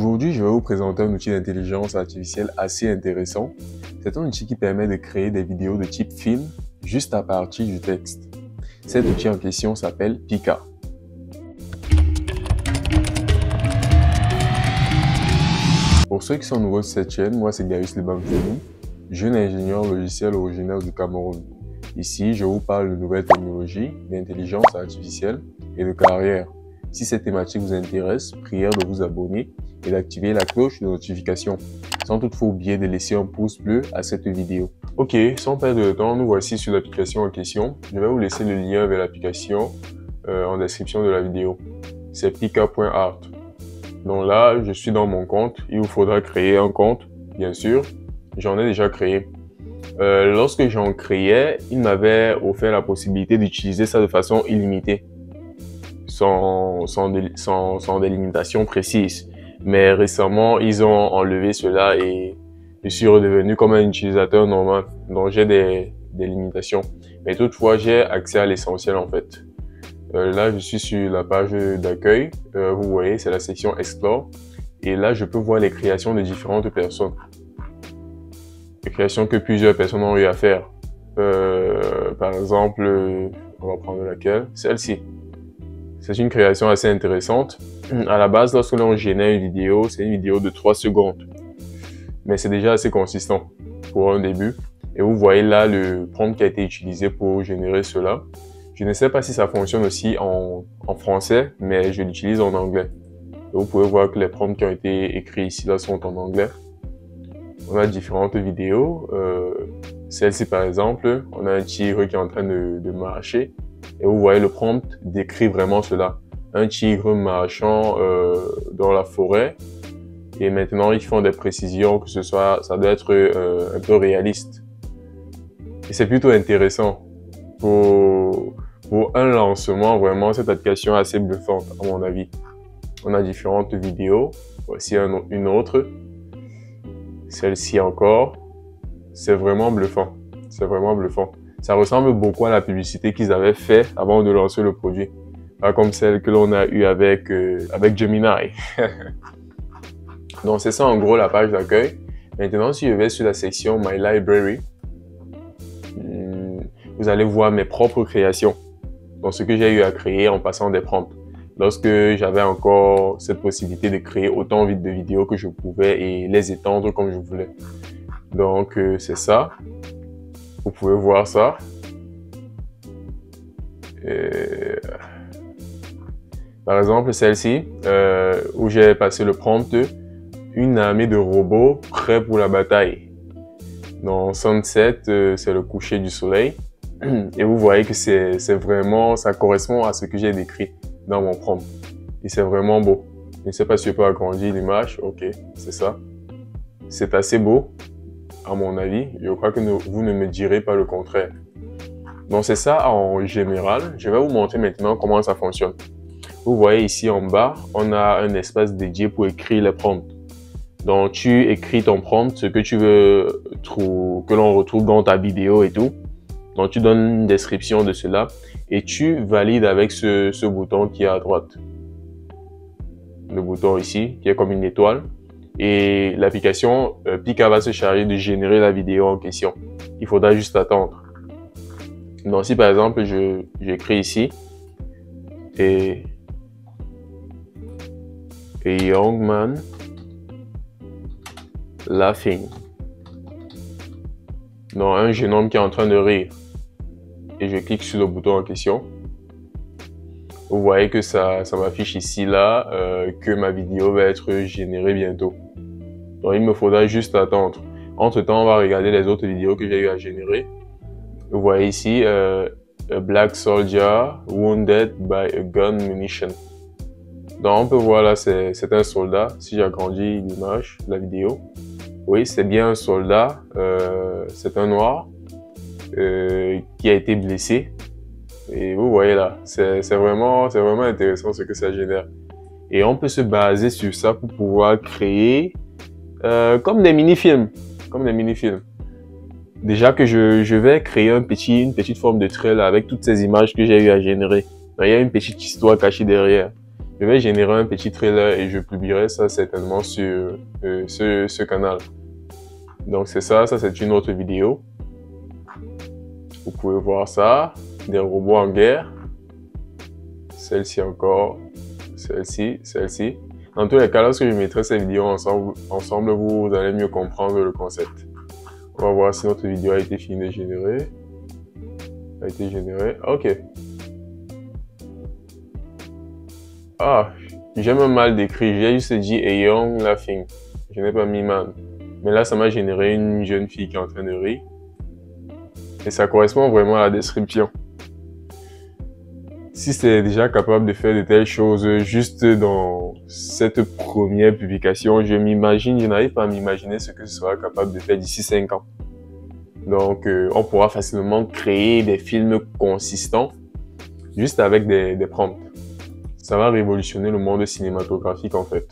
Aujourd'hui, je vais vous présenter un outil d'intelligence artificielle assez intéressant. C'est un outil qui permet de créer des vidéos de type film juste à partir du texte. Cet outil en question s'appelle Pika. Pour ceux qui sont nouveaux sur cette chaîne, moi c'est Gaius Lebamfoni, jeune ingénieur logiciel originaire du Cameroun. Ici, je vous parle de nouvelles technologies, d'intelligence artificielle et de carrière. Si cette thématique vous intéresse, prière de vous abonner et d'activer la cloche de notification, sans toutefois oublier de laisser un pouce bleu à cette vidéo. Ok, sans perdre de temps, nous voici sur l'application en question. Je vais vous laisser le lien vers l'application en description de la vidéo. C'est pika.art. Donc là, je suis dans mon compte. Il vous faudra créer un compte, bien sûr. J'en ai déjà créé. Lorsque j'en créais, il m'avait offert la possibilité d'utiliser ça de façon illimitée, sans délimitation précise. Mais récemment, ils ont enlevé cela et je suis redevenu comme un utilisateur normal. Donc j'ai des limitations. Mais toutefois, j'ai accès à l'essentiel en fait. Là, je suis sur la page d'accueil. Vous voyez, c'est la section Explore. Et là, je peux voir les créations de différentes personnes. Les créations que plusieurs personnes ont eu à faire. Par exemple, on va prendre laquelle? Celle-ci. C'est une création assez intéressante. À la base, lorsque l'on génère une vidéo, c'est une vidéo de 3 secondes. Mais c'est déjà assez consistant pour un début. Et vous voyez là le prompt qui a été utilisé pour générer cela. Je ne sais pas si ça fonctionne aussi en français, mais je l'utilise en anglais. Et vous pouvez voir que les prompts qui ont été écrits ici là sont en anglais. On a différentes vidéos. Celle-ci par exemple, on a un tigre qui est en train de marcher. Et vous voyez le prompt décrit vraiment cela. Un tigre marchant dans la forêt. Et maintenant, ils font des précisions que ça doit être un peu réaliste. Et c'est plutôt intéressant. Pour un lancement, vraiment, cette application est assez bluffante, à mon avis. On a différentes vidéos. Voici une autre. Celle-ci encore. C'est vraiment bluffant. C'est vraiment bluffant. Ça ressemble beaucoup à la publicité qu'ils avaient fait avant de lancer le produit. Pas comme celle que l'on a eue avec Gemini. Donc c'est ça en gros la page d'accueil. Maintenant, si je vais sur la section My Library, vous allez voir mes propres créations. Donc ce que j'ai eu à créer en passant des prompts. Lorsque j'avais encore cette possibilité de créer autant vite de vidéos que je pouvais et les étendre comme je voulais. Donc c'est ça. Vous pouvez voir ça. Par exemple, celle-ci, où j'ai passé le prompt « Une armée de robots prêts pour la bataille ». Dans Sunset, c'est le coucher du soleil. Et vous voyez que c'est vraiment, ça correspond à ce que j'ai décrit dans mon prompt. Et c'est vraiment beau. Je ne sais pas si je peux agrandir l'image. Ok, c'est ça. C'est assez beau. À mon avis, je crois que vous ne me direz pas le contraire. Donc c'est ça en général. Je vais vous montrer maintenant comment ça fonctionne. Vous voyez ici en bas, on a un espace dédié pour écrire les prompts. Donc tu écris ton prompt, ce que tu veux que l'on retrouve dans ta vidéo et tout. Donc tu donnes une description de cela et tu valides avec ce bouton qui est à droite. Le bouton ici, qui est comme une étoile. Et l'application Pika va se charger de générer la vidéo en question. Il faudra juste attendre. Donc si par exemple j'écris ici et a young man laughing. Donc un jeune homme qui est en train de rire. Et je clique sur le bouton en question. Vous voyez que ça m'affiche ici là que ma vidéo va être générée bientôt. Donc il me faudra juste attendre. Entre temps, on va regarder les autres vidéos que j'ai eu à générer. Vous voyez ici a black soldier wounded by a gun munition. Donc on peut voir là c'est un soldat. Si j'agrandis l'image, la vidéo, oui c'est bien un soldat. C'est un noir qui a été blessé. Et vous voyez là, c'est vraiment intéressant ce que ça génère. Et on peut se baser sur ça pour pouvoir créer comme des mini-films. Déjà que je vais créer une petite forme de trailer avec toutes ces images que j'ai eu à générer. Donc, il y a une petite histoire cachée derrière. Je vais générer un petit trailer et je publierai ça certainement sur ce canal. Donc c'est ça, c'est une autre vidéo. Vous pouvez voir ça, des robots en guerre. Celle-ci encore, celle-ci. Dans tous les cas, lorsque je mettrai ces vidéos ensemble, vous allez mieux comprendre le concept. On va voir si notre vidéo a été finie de générer. A été générée. Ok. Ah, j'ai même mal décrit. J'ai juste dit a young laughing. Je n'ai pas mis man. Mais là, ça m'a généré une jeune fille qui est en train de rire. Et ça correspond vraiment à la description. Si c'est déjà capable de faire de telles choses juste dans cette première publication, je n'arrive pas à m'imaginer ce que ce sera capable de faire d'ici 5 ans. Donc, on pourra facilement créer des films consistants juste avec des prompts. Ça va révolutionner le monde cinématographique en fait.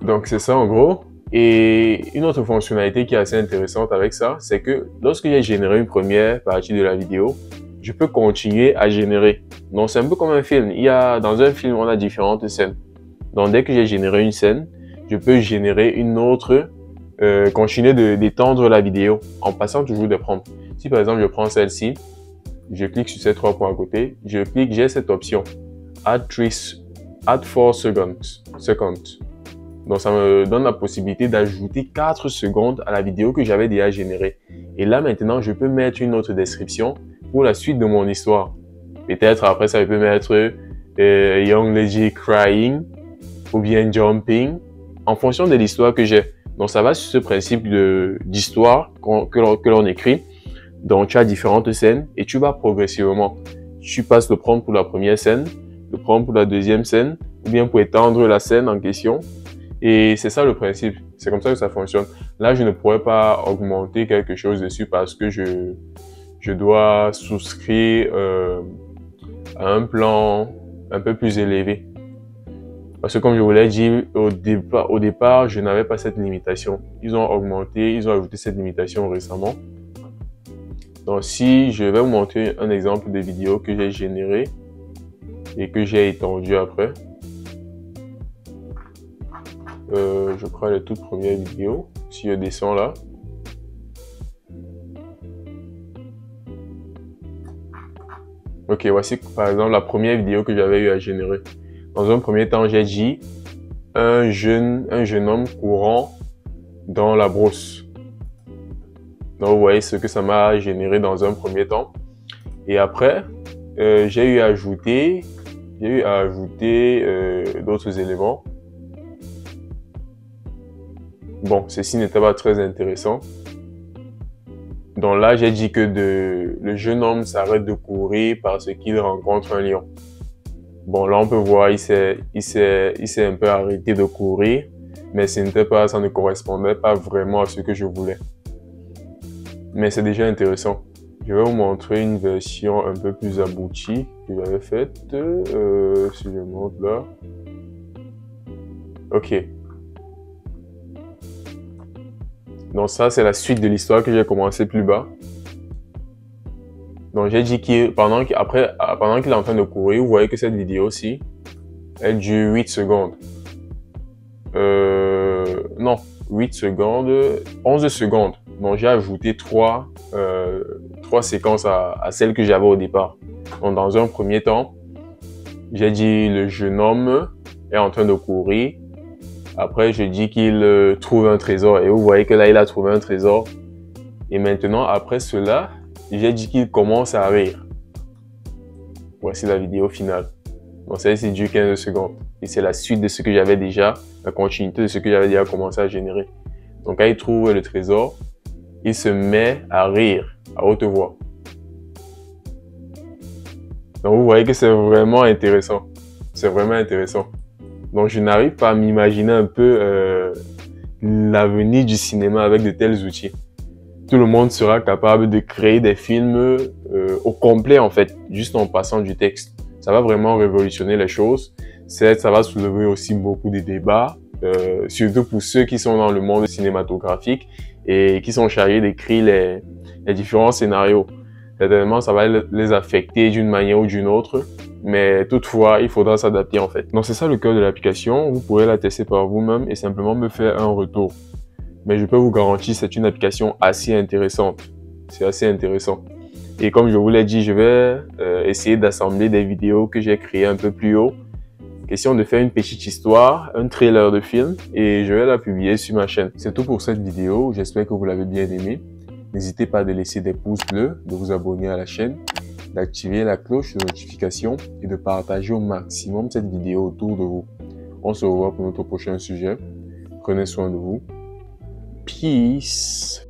Donc, c'est ça en gros. Et une autre fonctionnalité qui est assez intéressante avec ça, c'est que lorsque j'ai généré une première partie de la vidéo, je peux continuer à générer. Donc, c'est un peu comme un film. Dans un film, on a différentes scènes. Donc, dès que j'ai généré une scène, je peux générer une autre, continuer d'étendre la vidéo en passant toujours des prompts. Si par exemple, je prends celle-ci, je clique sur ces 3 points à côté, j'ai cette option. Add 4 seconds. Donc, ça me donne la possibilité d'ajouter 4 secondes à la vidéo que j'avais déjà générée. Et là, maintenant, je peux mettre une autre description pour la suite de mon histoire. Peut-être après ça, je peux mettre Young Lady Crying ou bien Jumping en fonction de l'histoire que j'ai. Donc, ça va sur ce principe d'histoire que l'on écrit. Donc, tu as différentes scènes et tu vas progressivement. Tu passes le prompt pour la première scène, le prompt pour la deuxième scène ou bien pour étendre la scène en question. Et c'est ça le principe. C'est comme ça que ça fonctionne. Là, je ne pourrais pas augmenter quelque chose dessus parce que je dois souscrire à un plan un peu plus élevé. Parce que comme je vous l'ai dit, au départ, je n'avais pas cette limitation. Ils ont ajouté cette limitation récemment. Donc si je vais vous montrer un exemple de vidéo que j'ai généré et que j'ai étendu après. Je prends les toutes premières vidéos. Si je descends là. Ok, voici par exemple la première vidéo que j'avais eu à générer. Dans un premier temps, j'ai dit un jeune homme courant dans la brousse. Donc vous voyez ce que ça m'a généré dans un premier temps. Et après, j'ai eu à ajouter d'autres éléments. Bon, ceci n'était pas très intéressant. Donc là, j'ai dit que le jeune homme s'arrête de courir parce qu'il rencontre un lion. Bon, là, on peut voir, il s'est un peu arrêté de courir, mais ça ne correspondait pas vraiment à ce que je voulais. Mais c'est déjà intéressant. Je vais vous montrer une version un peu plus aboutie que j'avais faite. Si je monte là. Ok. Donc ça, c'est la suite de l'histoire que j'ai commencé plus bas. Donc j'ai dit que pendant qu'il est en train de courir, vous voyez que cette vidéo-ci, elle dure 8 secondes. Non, 8 secondes, 11 secondes. Donc j'ai ajouté 3 séquences à celles que j'avais au départ. Donc dans un premier temps, j'ai dit le jeune homme est en train de courir. Après, je dis qu'il trouve un trésor. Et vous voyez que là, il a trouvé un trésor. Et maintenant, après cela, j'ai dit qu'il commence à rire. Voici la vidéo finale. Donc celle-ci dure 15 secondes. Et c'est la suite de ce que j'avais déjà, la continuité de ce que j'avais déjà commencé à générer. Donc quand il trouve le trésor, il se met à rire à haute voix. Donc vous voyez que c'est vraiment intéressant. C'est vraiment intéressant. Donc je n'arrive pas à m'imaginer un peu l'avenir du cinéma avec de tels outils. Tout le monde sera capable de créer des films au complet en fait, juste en passant du texte. Ça va vraiment révolutionner les choses. Ça va soulever aussi beaucoup de débats, surtout pour ceux qui sont dans le monde cinématographique et qui sont chargés d'écrire les différents scénarios. Certainement, ça va les affecter d'une manière ou d'une autre, mais toutefois, il faudra s'adapter en fait. Donc c'est ça le cœur de l'application. Vous pourrez la tester par vous-même et simplement me faire un retour. Mais je peux vous garantir, c'est une application assez intéressante. C'est assez intéressant. Et comme je vous l'ai dit, je vais essayer d'assembler des vidéos que j'ai créées un peu plus haut. Question de faire une petite histoire, un trailer de film et je vais la publier sur ma chaîne. C'est tout pour cette vidéo. J'espère que vous l'avez bien aimé. N'hésitez pas à laisser des pouces bleus, de vous abonner à la chaîne, d'activer la cloche de notification et de partager au maximum cette vidéo autour de vous. On se revoit pour notre prochain sujet. Prenez soin de vous. Peace.